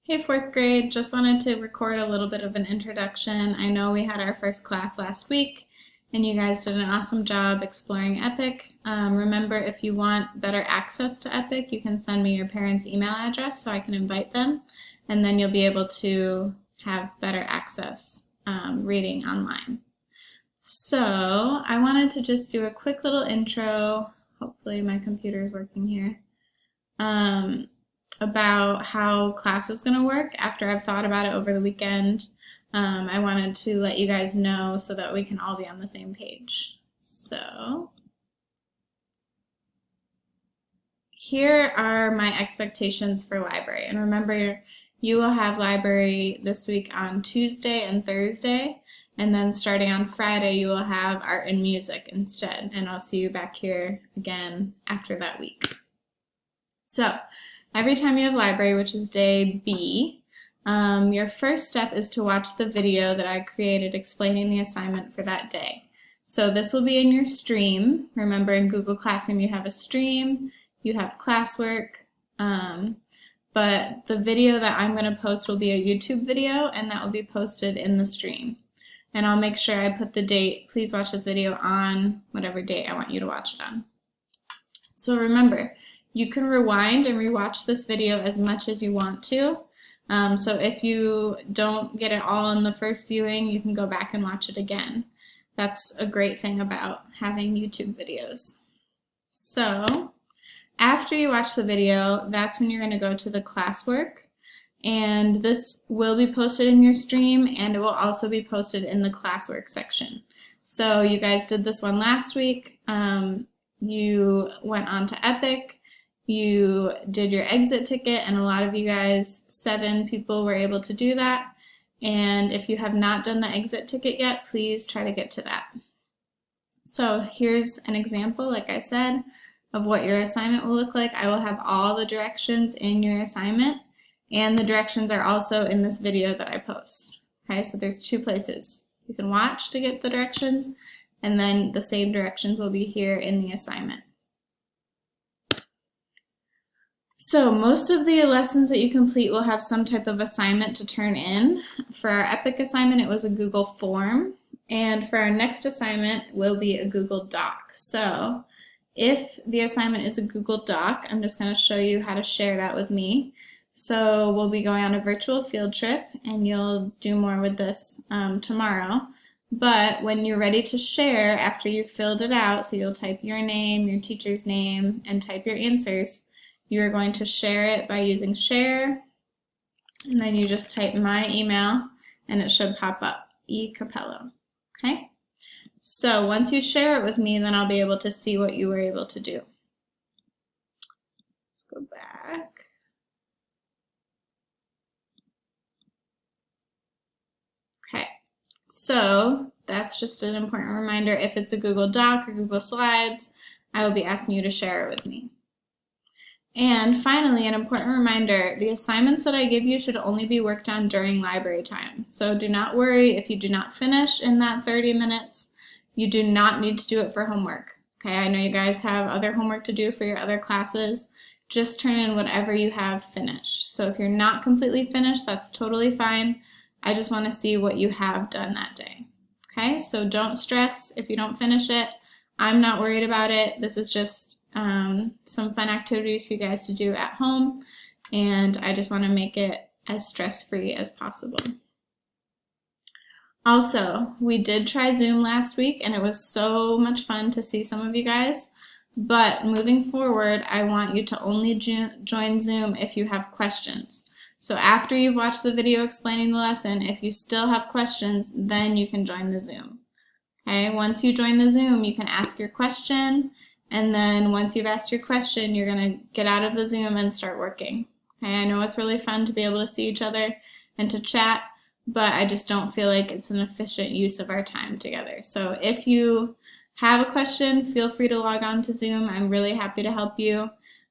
Hey, fourth grade, just wanted to record a little bit of an introduction. I know we had our first class last week and you guys did an awesome job exploring EPIC. Remember, if you want better access to EPIC, you can send me your parents' email address so I can invite them, and then you'll be able to have better access reading online. So I wanted to just do a quick little intro. Hopefully my computer is working here. About how class is going to work after I've thought about it over the weekend. I wanted to let you guys know so that we can all be on the same page. So here are my expectations for library. And remember, you will have library this week on Tuesday and Thursday. And then starting on Friday, you will have art and music instead. And I'll see you back here again after that week. So every time you have library, which is day B, your first step is to watch the video that I created explaining the assignment for that day. So this will be in your stream. Remember, in Google Classroom you have a stream, you have classwork, but the video that I'm going to post will be a YouTube video, and that will be posted in the stream. And I'll make sure I put the date. Please watch this video on whatever date I want you to watch it on. So remember, you can rewind and rewatch this video as much as you want to. So if you don't get it all in the first viewing, you can go back and watch it again. That's a great thing about having YouTube videos. So after you watch the video, that's when you're going to go to the classwork. And this will be posted in your stream, and it will also be posted in the classwork section. So you guys did this one last week. You went on to EPIC. You did your exit ticket, and a lot of you guys, 7 people, were able to do that. And if you have not done the exit ticket yet, please try to get to that. So here's an example, like I said, of what your assignment will look like. I will have all the directions in your assignment, and the directions are also in this video that I post. Okay, so there's 2 places you can watch to get the directions, and then the same directions will be here in the assignment. So most of the lessons that you complete will have some type of assignment to turn in. For our EPIC assignment, it was a Google form, and for our next assignment will be a Google Doc. So if the assignment is a Google Doc, I'm just going to show you how to share that with me. So we'll be going on a virtual field trip, and you'll do more with this tomorrow. But when you're ready to share, after you've filled it out, so you'll type your name, your teacher's name, and type your answers, you're going to share it by using share, and then you just type my email, and it should pop up, eCapello, okay? So once you share it with me, then I'll be able to see what you were able to do. Let's go back. Okay, so that's just an important reminder. If it's a Google Doc or Google Slides, I will be asking you to share it with me. And finally, an important reminder, the assignments that I give you should only be worked on during library time. So do not worry if you do not finish in that 30 minutes. You do not need to do it for homework. Okay, I know you guys have other homework to do for your other classes. Just turn in whatever you have finished. So if you're not completely finished, that's totally fine. I just want to see what you have done that day. Okay, so don't stress if you don't finish it. I'm not worried about it. This is just some fun activities for you guys to do at home, and I just want to make it as stress-free as possible. Also, we did try Zoom last week, and it was so much fun to see some of you guys, but moving forward, I want you to only join Zoom if you have questions. So after you've watched the video explaining the lesson, if you still have questions, then you can join the Zoom. Okay, once you join the Zoom, you can ask your question, and then once you've asked your question, you're going to get out of the Zoom and start working. Okay, I know it's really fun to be able to see each other and to chat, but I just don't feel like it's an efficient use of our time together. So if you have a question, feel free to log on to Zoom. I'm really happy to help you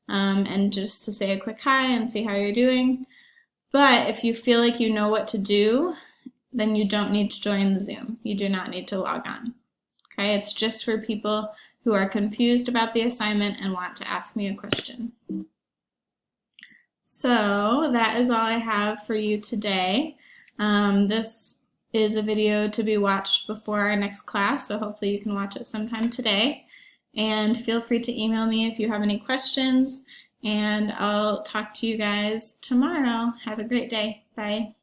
and just to say a quick hi and see how you're doing. But if you feel like you know what to do, then you don't need to join the Zoom. You do not need to log on. Okay, it's just for people who are confused about the assignment and want to ask me a question. So that is all I have for you today. This is a video to be watched before our next class, so hopefully you can watch it sometime today. And feel free to email me if you have any questions, and I'll talk to you guys tomorrow. Have a great day. Bye.